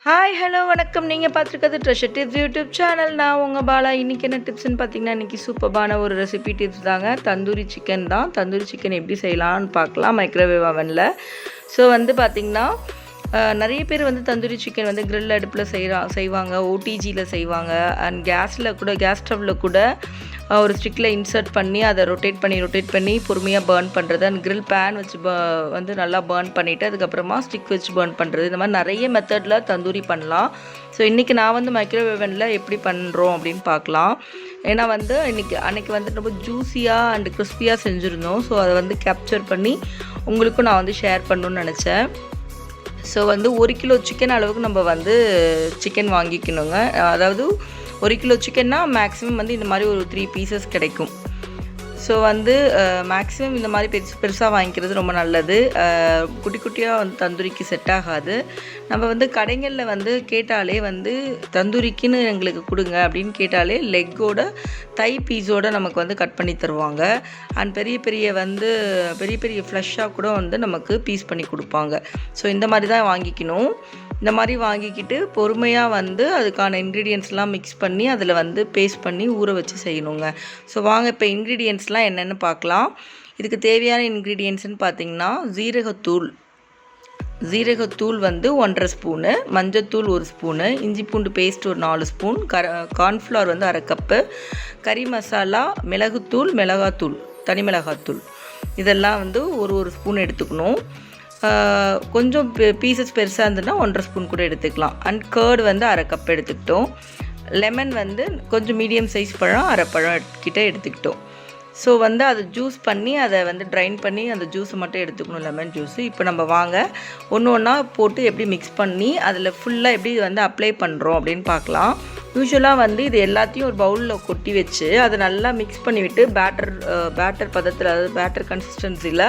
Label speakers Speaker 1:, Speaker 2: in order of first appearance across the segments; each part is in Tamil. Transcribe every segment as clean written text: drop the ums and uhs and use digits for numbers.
Speaker 1: ஹாய் ஹலோ வணக்கம். நீங்கள் பார்த்துருக்கிறது ட்ரெஷர் டிப்ஸ் யூடியூப் சேனல். நான் உங்கள் பாலா. இன்றைக்கி என்ன டிப்ஸ்ன்னு பார்த்தீங்கன்னா, இன்றைக்கி சூப்பரான ஒரு ரெசிபி டிப்ஸ் தாங்க. தந்தூரி சிக்கன் தான். தந்தூரி சிக்கன் எப்படி செய்யலான்னு பார்க்கலாம் மைக்ரோவேவ் அவனில். ஸோ பார்த்திங்கன்னா நிறைய பேர் தந்தூரி சிக்கன் கிரில் அடுப்பில் செய்வாங்க, ஓடிஜியில் செய்வாங்க, அண்ட் கேஸ் ஸ்டவ்வில் கூட ஒரு ஸ்டிக்கில் இன்சர்ட் பண்ணி அதை ரொட்டேட் பண்ணி பொறுமையாக பர்ன் பண்ணுறது, அண்ட் கிரில் பேன் வச்சு நல்லா பர்ன் பண்ணிவிட்டு அதுக்கப்புறமா ஸ்டிக் வச்சு பர்ன் பண்ணுறது, இந்த மாதிரி நிறைய மெத்தடில் தந்தூரி பண்ணலாம். ஸோ இன்றைக்கி நான் மைக்ரோவேவனில் எப்படி பண்ணுறோம் அப்படின்னு பார்க்கலாம். ஏன்னா அன்றைக்கி ரொம்ப ஜூஸியாக அண்ட் கிறிஸ்பியாக செஞ்சுருந்தோம். ஸோ அதை கேப்சர் பண்ணி உங்களுக்கும் நான் ஷேர் பண்ணணுன்னு நினச்சேன். ஸோ 1 கிலோ சிக்கன் அளவுக்கு நம்ம சிக்கன் வாங்கிக்கணுங்க. அதாவது 1 கிலோ சிக்கன்னா மேக்ஸிமம் இந்த மாதிரி ஒரு 3 பீசஸ் கிடைக்கும். ஸோ மேக்ஸிமம் இந்த மாதிரி பெருசாக வாங்கிக்கிறது ரொம்ப நல்லது. குட்டி குட்டியாக தந்தூரிக்கு செட் ஆகாது. நம்ம கடைகளில் கேட்டாலே தந்தூரிக்குன்னு எங்களுக்கு கொடுங்க அப்படின்னு கேட்டாலே லெக்கோட தை பீஸோடு நமக்கு கட் பண்ணி தருவாங்க. அண்ட் பெரிய பெரிய ஃப்ளஷ்ஷாக கூட நமக்கு பீஸ் பண்ணி கொடுப்பாங்க. ஸோ இந்த மாதிரி தான் வாங்கிக்கணும். இந்த மாதிரி வாங்கிக்கிட்டு பொறுமையாக அதுக்கான இன்க்ரீடியன்ட்ஸ்லாம் மிக்ஸ் பண்ணி அதில் பேஸ்ட் பண்ணி ஊற வச்சு செய்யணுங்க. ஸோ வாங்க இப்போ இன்க்ரீடியன்ட்ஸ்லாம் என்னென்னு பார்க்கலாம். இதுக்கு தேவையான இன்க்ரீடியன்ட்ஸ்னு பார்த்திங்கன்னா ஜீரகத்தூள் 1.5 ஸ்பூனு, மஞ்சத்தூள் 1 ஸ்பூனு, இஞ்சி பூண்டு பேஸ்ட் ஒரு 4 ஸ்பூன், கார்ன்ஃப்ளவர் 1/2 கப்பு, கறி மசாலா, மிளகாத்தூள், தனி மிளகாத்தூள் இதெல்லாம் ஒரு ஸ்பூன் எடுத்துக்கணும். கொஞ்சம் பீசஸ் பெருசாக இருந்ததுன்னா 1.5 ஸ்பூன் கூட எடுத்துக்கலாம். அண்ட் கர்டு 1/2 கப் எடுத்துக்கிட்டோம். லெமன் கொஞ்சம் மீடியம் சைஸ் பழம் 1/2 பழம் கிட்ட எடுத்துக்கிட்டோம். ஸோ அதை ஜூஸ் பண்ணி அதை ட்ரைன் பண்ணி அந்த ஜூஸை மட்டும் எடுத்துக்கணும், லெமன் ஜூஸு. இப்போ நம்ம வாங்க ஒன்று ஒன்றா போட்டு எப்படி மிக்ஸ் பண்ணி அதில் ஃபுல்லாக எப்படி அப்ளை பண்ணுறோம் அப்படின்னு பார்க்கலாம். யூஸ்வலாக இது எல்லாத்தையும் ஒரு பவுலில் கொட்டி வச்சு அதை நல்லா மிக்ஸ் பண்ணிவிட்டு பேட்டர் பதத்தில், அதாவது பேட்டர் கன்சிஸ்டன்சியில்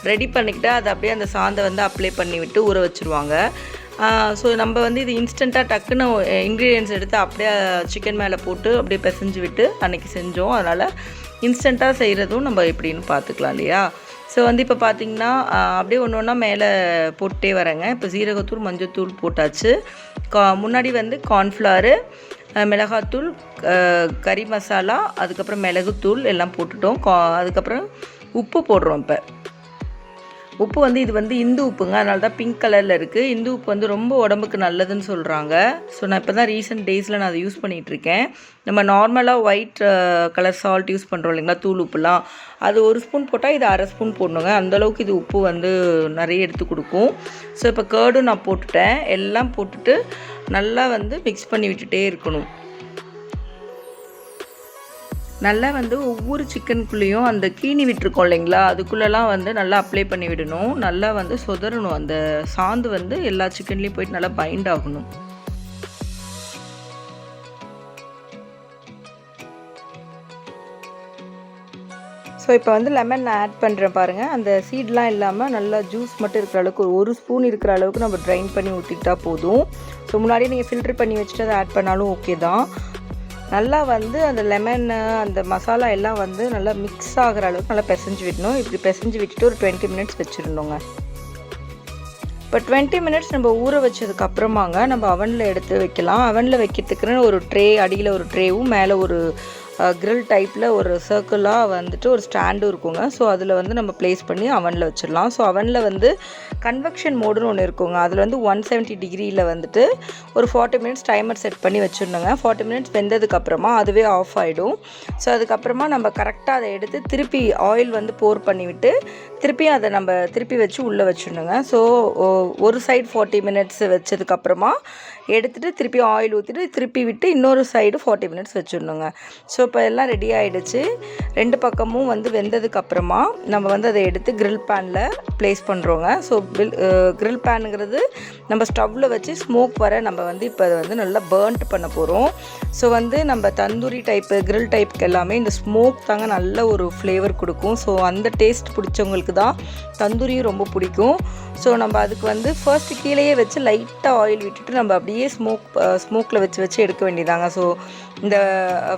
Speaker 1: ரெடி பண்ணிக்கிட்டு அதை அப்படியே அந்த சாந்தை அப்ளை பண்ணிவிட்டு ஊற வச்சுருவாங்க. ஸோ நம்ம இது இன்ஸ்டண்ட்டாக டக்குன்னு இன்க்ரீடியன்ட்ஸ் எடுத்து அப்படியே சிக்கன் மேலே போட்டு அப்படியே பிசைஞ்சு விட்டு அன்றைக்கி செஞ்சோம். அதனால் இன்ஸ்டண்ட்டாக செய்கிறதும் நம்ம எப்படின்னு பார்த்துக்கலாம் இல்லையா. ஸோ இப்போ பார்த்திங்கன்னா அப்படியே ஒன்று ஒன்றா மேலே போட்டே வரேங்க. இப்போ ஜீரகத்தூள், மஞ்சத்தூள் போட்டாச்சு. முன்னாடி கார்ன்ஃப்ளவரு, மிளகாத்தூள், கறி மசாலா, அதுக்கப்புறம் மிளகுத்தூள் எல்லாம் போட்டுட்டோம். அதுக்கப்புறம் உப்பு போடுறோம். இப்போ உப்பு இது இந்து உப்புங்க, அதனால தான் பிங்க் கலரில் இருக்குது. இந்து உப்பு ரொம்ப உடம்புக்கு நல்லதுன்னு சொல்கிறாங்க. ஸோ நான் இப்போ தான் ரீசெண்ட் டேஸில் நான் அதை யூஸ் பண்ணிகிட்ருக்கேன். நம்ம நார்மலாக ஒயிட் கலர் சால்ட் யூஸ் பண்ணுறோம் இல்லைங்களா, தூள் உப்புலாம், அது 1 ஸ்பூன் போட்டால் இது 1/2 ஸ்பூன் போடணுங்க. அந்தளவுக்கு இது உப்பு நிறைய எடுத்து கொடுக்கும். ஸோ இப்போ கர்டும் நான் போட்டுட்டேன். எல்லாம் போட்டுட்டு நல்லா மிக்ஸ் பண்ணி விட்டுட்டே இருக்கணும். நல்லா ஒவ்வொரு சிக்கனுக்குள்ளேயும் அந்த கீனி விட்டுருக்கோம் இல்லைங்களா, அதுக்குள்ளெல்லாம் நல்லா அப்ளை பண்ணி விடணும். நல்லா சொதறணும். அந்த சாந்து எல்லா சிக்கன்லேயும் போயிட்டு நல்லா பைண்ட் ஆகணும். ஸோ இப்போ லெமன் நான் ஆட் பண்ணுறேன் பாருங்கள். அந்த சீட்லாம் இல்லாமல் நல்லா ஜூஸ் மட்டும் இருக்கிற அளவுக்கு ஒரு ஸ்பூன் இருக்கிற அளவுக்கு நம்ம ட்ரைன் பண்ணி ஊற்றிக்கிட்டா போதும். ஸோ முன்னாடியே நீங்கள் ஃபில்டர் பண்ணி வச்சுட்டு அதை ஆட் பண்ணாலும் ஓகே தான். நல்லா அந்த லெமன், அந்த மசாலா எல்லாம் நல்லா மிக்ஸ் ஆகிற அளவுக்கு நல்லா பிசைஞ்சு விடணும். இப்படி பிசைஞ்சு விட்டுட்டு ஒரு 20 மினிட்ஸ் வச்சுருந்தோங்க. இப்போ 20 மினிட்ஸ் நம்ம ஊற வச்சதுக்கப்புறமாங்க நம்ம அவனில் எடுத்து வைக்கலாம். அவனில் வைக்கிறதுக்குன்னு ஒரு ட்ரே, அடியில் ஒரு ட்ரேவும் மேலே ஒரு கிரில் டைப்பில் ஒரு சர்க்கிளாக ஒரு ஸ்டாண்டும் இருக்குங்க. ஸோ அதில் நம்ம ப்ளேஸ் பண்ணி அவனில் வச்சிடலாம். ஸோ அவனில் கன்வெக்ஷன் மோடுன்னு ஒன்று இருக்குங்க. அதில் 170 டிகிரியில் ஒரு 40 மினிட்ஸ் டைமர் செட் பண்ணி வச்சிடணுங்க. 40 மினிட்ஸ் வெந்ததுக்கப்புறமா அதுவே ஆஃப் ஆகிடும். ஸோ அதுக்கப்புறமா நம்ம கரெக்டாக அதை எடுத்து திருப்பி ஆயில் போர் பண்ணிவிட்டு திருப்பியும் அதை நம்ம திருப்பி வச்சு உள்ளே வச்சிடணுங்க. ஸோ ஒரு சைடு 40 மினிட்ஸ் வச்சதுக்கப்புறமா எடுத்துகிட்டு திருப்பி ஆயில் ஊற்றிட்டு திருப்பி விட்டு இன்னொரு சைடு 40 மினிட்ஸ் வச்சிடணுங்க. ஸோ இப்போ எல்லாம் ரெடி ஆகிடுச்சு. 2 பக்கமும் வெந்ததுக்கப்புறமா நம்ம அதை எடுத்து கிரில் பேனில் ப்ளேஸ் பண்ணுறோங்க. ஸோ கிரில் பேனுங்கிறது நம்ம ஸ்டவ்வில் வச்சு ஸ்மோக் வர நம்ம இப்போ அதை நல்லா பர்ன்ட் பண்ண போகிறோம். ஸோ நம்ம தந்தூரி டைப்பு, கிரில் டைப்புக்கு எல்லாமே இந்த ஸ்மோக் தாங்க நல்ல ஒரு ஃப்ளேவர் கொடுக்கும். ஸோ அந்த டேஸ்ட் பிடிச்சவங்களுக்கு தான் தந்தூரியும் ரொம்ப பிடிக்கும். ஸோ நம்ம அதுக்கு ஃபர்ஸ்ட் கீழேயே வச்சு லைட்டாக ஆயில் விட்டுட்டு நம்ம அப்படியே ஸ்மோக்கில் வச்சு எடுக்க வேண்டியதாங்க. ஸோ இந்த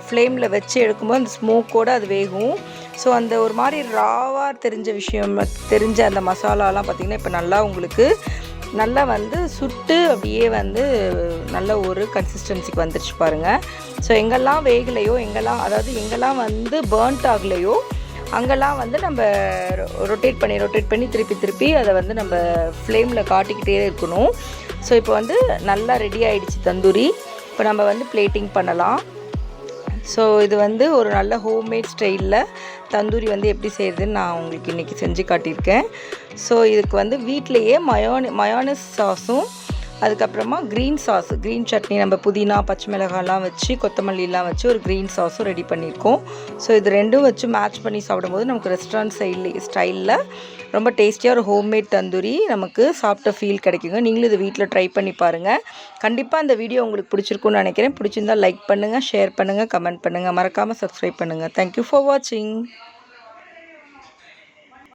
Speaker 1: ஃப்ளேமில் வச்சு எடுக்கும்போது அந்த ஸ்மோக்கோடு அது வேகும். ஸோ அந்த ஒரு மாதிரி ராவாக தெரிஞ்ச அந்த மசாலாலாம் பார்த்திங்கன்னா இப்போ நல்லா உங்களுக்கு நல்லா வந்து சுட்டு அப்படியே வந்து நல்ல ஒரு கன்சிஸ்டன்சிக்கு வந்துருச்சு பாருங்கள். ஸோ எங்கெல்லாம் வேகலையோ அதாவது எங்கெல்லாம் வந்து பேர்ன்ட் ஆகலையோ அங்கெல்லாம் வந்து நம்ம ரொட்டேட் பண்ணி திருப்பி அதை வந்து நம்ம ஃப்ளேமில் காட்டிக்கிட்டே இருக்கணும். ஸோ இப்போ வந்து நல்லா ரெடி ஆகிடுச்சு தந்தூரி. இப்போ நம்ம வந்து பிளேட்டிங் பண்ணலாம். ஸோ இது வந்து ஒரு நல்ல ஹோம்மேட் ஸ்டைலில் தந்தூரி வந்து எப்படி செய்கிறதுன்னு நான் உங்களுக்கு இன்றைக்கி செஞ்சு காட்டியிருக்கேன். ஸோ இதுக்கு வந்து வீட்டிலையே மயோனஸ் சாஸும் அதுக்கப்புறமா க்ரீன் சட்னி நம்ம புதினா பச்சை மிளகாலாம் வச்சு கொத்தமல்லிலாம் வச்சு ஒரு க்ரீன் சாஸும் ரெடி பண்ணியிருக்கோம். ஸோ இது ரெண்டும் வச்சு மேட்ச் பண்ணி சாப்பிடும்போது நமக்கு ரெஸ்டாரண்ட் ஸ்டைலில் ரொம்ப டேஸ்டியாக ஒரு ஹோம்மேட் தந்தூரி நமக்கு சாப்பிட்ட ஃபீல் கிடைக்குங்க. நீங்களும் இது வீட்டில் ட்ரை பண்ணி பாருங்கள். கண்டிப்பாக இந்த வீடியோ உங்களுக்கு பிடிச்சிருக்குன்னு நினைக்கிறேன். பிடிச்சிருந்தால் லைக் பண்ணுங்கள், ஷேர் பண்ணுங்கள், கமெண்ட் பண்ணுங்கள், மறக்காமல் சப்ஸ்கிரைப் பண்ணுங்கள். தேங்க்யூ ஃபார் வாட்சிங்.